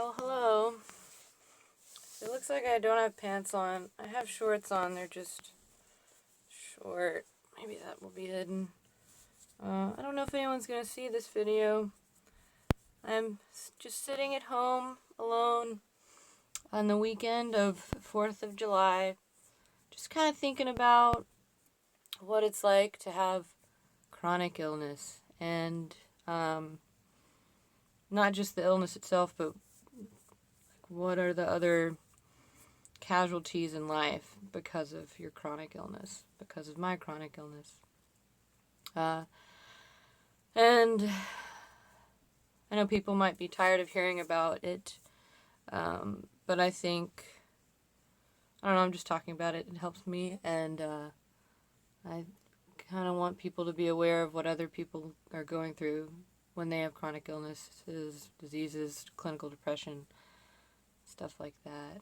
Oh, hello. So it looks like I don't have pants on. I have shorts on. They're just short. Maybe that will be hidden. I don't know if anyone's going to see this video. I'm just sitting at home alone on the weekend of 4th of July. Just kind of thinking about what it's like to have chronic illness. And not just the illness itself, but what are the other casualties in life because of your chronic illness, because of my chronic illness. And I know people might be tired of hearing about it, but I think, I don't know, I'm just talking about it. It helps me, and I kind of want people to be aware of what other people are going through when they have chronic illnesses, diseases, clinical depression, stuff like that.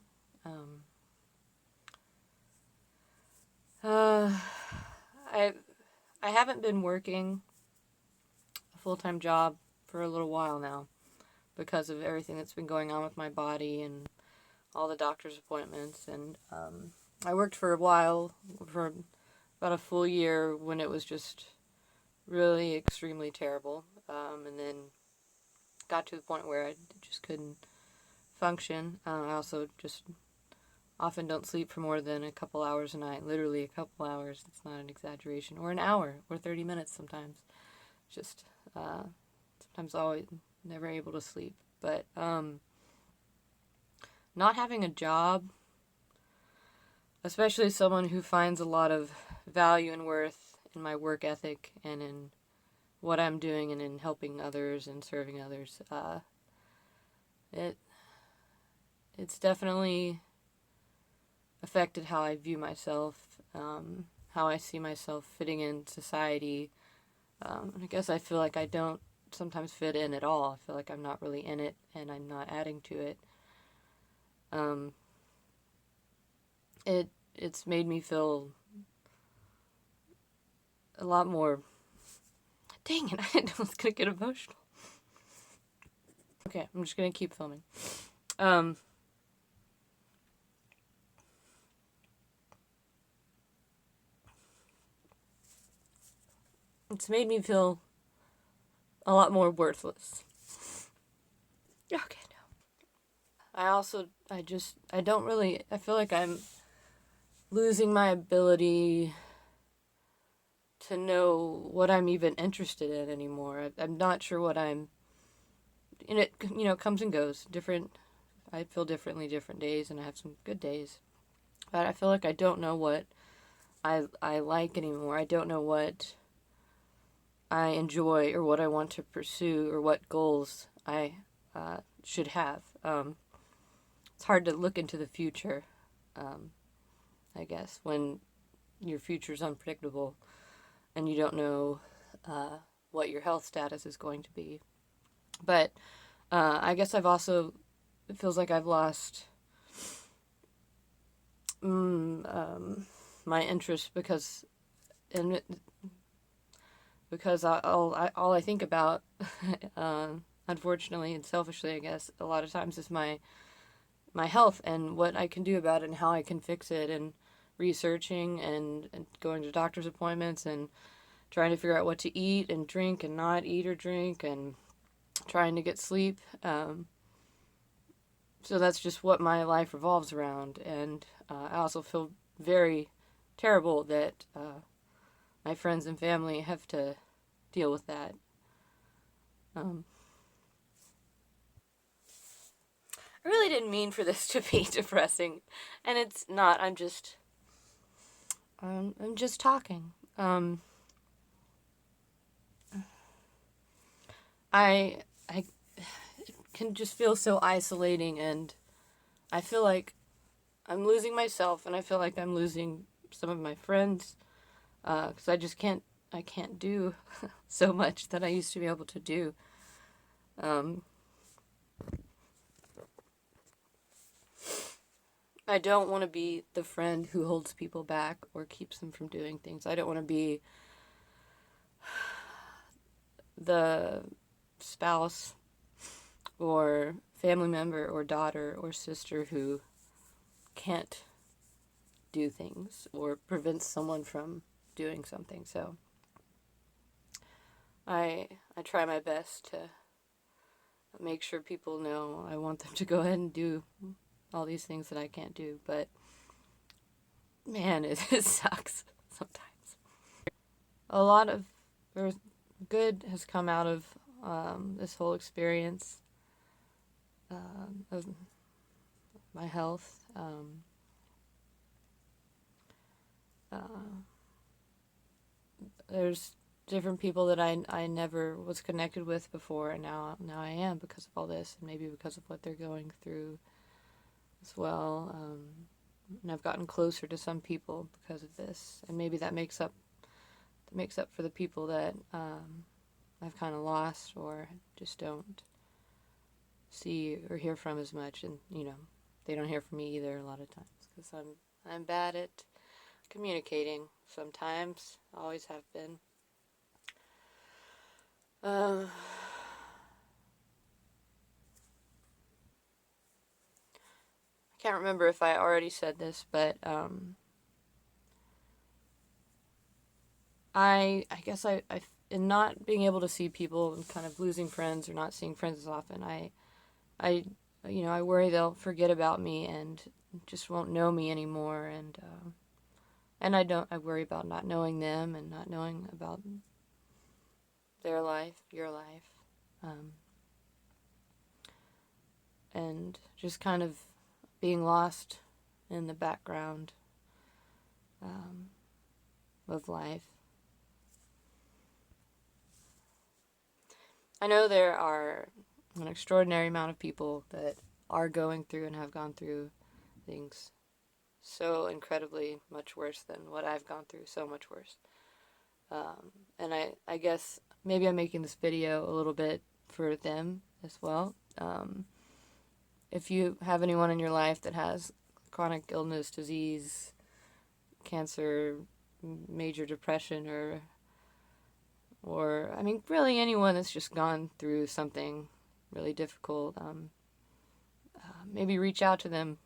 I haven't been working a full-time job for a little while now because of everything that's been going on with my body and all the doctor's appointments. And I worked for a while, for about a full year, when it was just really extremely terrible. And then got to the point where I just couldn't function. I also just often don't sleep for more than a couple hours a night. Literally a couple hours. It's not an exaggeration. Or an hour. Or 30 minutes sometimes. Just sometimes always never able to sleep. But not having a job, especially someone who finds a lot of value and worth in my work ethic and in what I'm doing and in helping others and serving others, it's definitely affected how I view myself, how I see myself fitting in society. And I guess I feel like I don't sometimes fit in at all. I feel like I'm not really in it and I'm not adding to it. It's made me feel a lot more. Dang it, I was gonna get emotional. Okay, I'm just gonna keep filming. It's made me feel a lot more worthless. Okay, no. I feel like I'm losing my ability to know what I'm even interested in anymore. I'm not sure what I'm, and it, comes and goes. I feel differently different days, and I have some good days. But I feel like I don't know what I like anymore. I don't know what I enjoy or what I want to pursue or what goals I should have. It's hard to look into the future, I guess, when your future's unpredictable and you don't know what your health status is going to be. But I guess it feels like I've lost my interest because all I think about, unfortunately and selfishly, I guess, a lot of times is my health and what I can do about it and how I can fix it, and researching and going to doctor's appointments and trying to figure out what to eat and drink and not eat or drink and trying to get sleep. So that's just what my life revolves around. And I also feel very terrible that my friends and family have to deal with that. I really didn't mean for this to be depressing, and it's not. I'm just talking. I it can just feel so isolating, and I feel like I'm losing myself, and I feel like I'm losing some of my friends, because I can't do so much that I used to be able to do. I don't want to be the friend who holds people back or keeps them from doing things. I don't want to be the spouse or family member or daughter or sister who can't do things or prevents someone from doing something. So I try my best to make sure people know I want them to go ahead and do all these things that I can't do. But man, it sucks sometimes. A lot of good has come out of this whole experience of my health. There's different people that I never was connected with before, and now I am because of all this, and maybe because of what they're going through as well. And I've gotten closer to some people because of this, and maybe that makes up for the people that I've kind of lost or just don't see or hear from as much, and they don't hear from me either a lot of times because I'm bad at communicating sometimes. Always have been. I can't remember if I already said this, but I guess I in not being able to see people and kind of losing friends or not seeing friends as often, I worry they'll forget about me and just won't know me anymore, and I worry about not knowing them and not knowing about their life, your life, and just kind of being lost in the background of life. I know there are an extraordinary amount of people that are going through and have gone through things so incredibly much worse than what I've gone through, so much worse. And I guess maybe I'm making this video a little bit for them as well. If you have anyone in your life that has chronic illness, disease, cancer, major depression, or I mean, really anyone that's just gone through something really difficult, maybe reach out to them.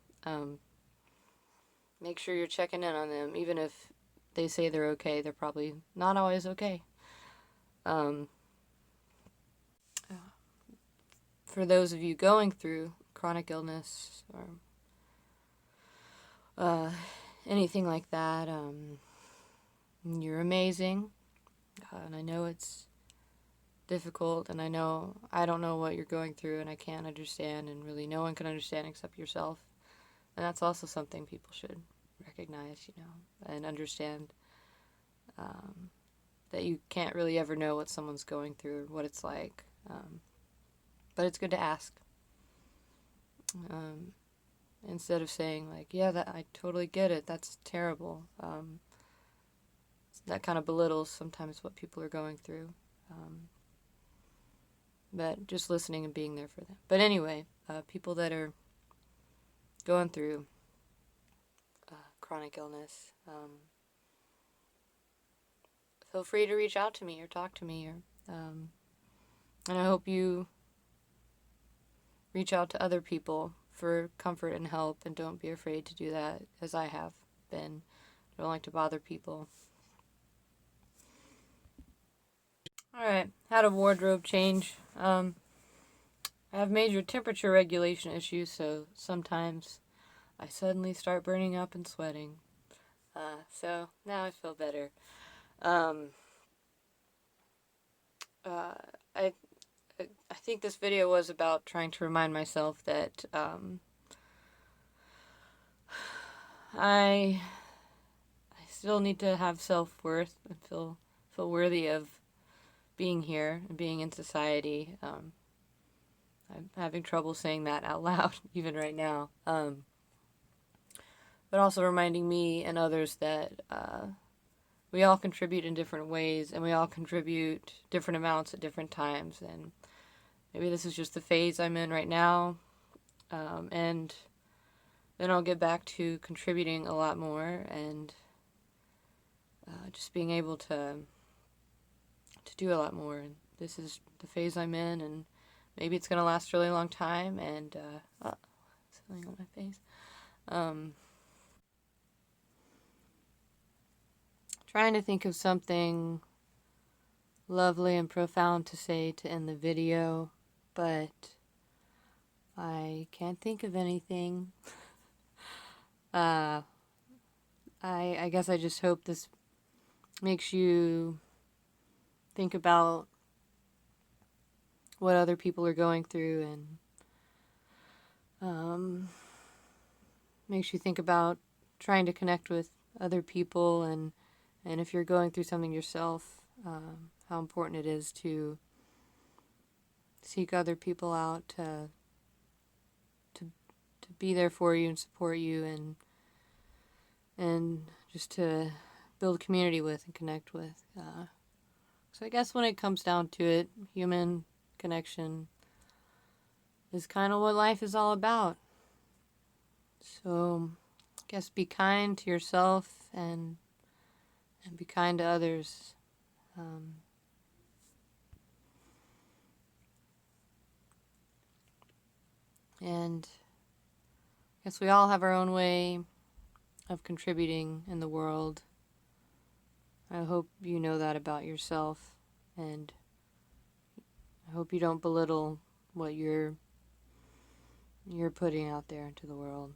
Make sure you're checking in on them, even if they say they're okay. They're probably not always okay. For those of you going through chronic illness or anything like that, you're amazing. And I know it's difficult, and I don't know what you're going through, and I can't understand, and really no one can understand except yourself. And that's also something people should recognize, and understand, that you can't really ever know what someone's going through or what it's like. But it's good to ask. Instead of saying, like, yeah, that I totally get it, that's terrible. That kind of belittles sometimes what people are going through. But just listening and being there for them. But anyway, people that are going through chronic illness, feel free to reach out to me or talk to me, and I hope you reach out to other people for comfort and help, and don't be afraid to do that, as I have been. I don't like to bother people. Alright, had a wardrobe change. I have major temperature regulation issues, so sometimes I suddenly start burning up and sweating. So now I feel better. I think this video was about trying to remind myself that I still need to have self-worth and feel worthy of being here and being in society. I'm having trouble saying that out loud even right now. But also reminding me and others that we all contribute in different ways, and we all contribute different amounts at different times, and maybe this is just the phase I'm in right now, and then I'll get back to contributing a lot more, and just being able to do a lot more. And this is the phase I'm in, and maybe it's going to last a really long time, and something on my face. Trying to think of something lovely and profound to say to end the video, but I can't think of anything. I guess I just hope this makes you think about what other people are going through, and makes you think about trying to connect with other people, and if you're going through something yourself, how important it is to seek other people out to be there for you and support you, and just to build community with and connect with. So I guess when it comes down to it, human connection is kind of what life is all about. So I guess be kind to yourself and be kind to others. And I guess we all have our own way of contributing in the world. I hope you know that about yourself, and I hope you don't belittle what you're putting out there into the world.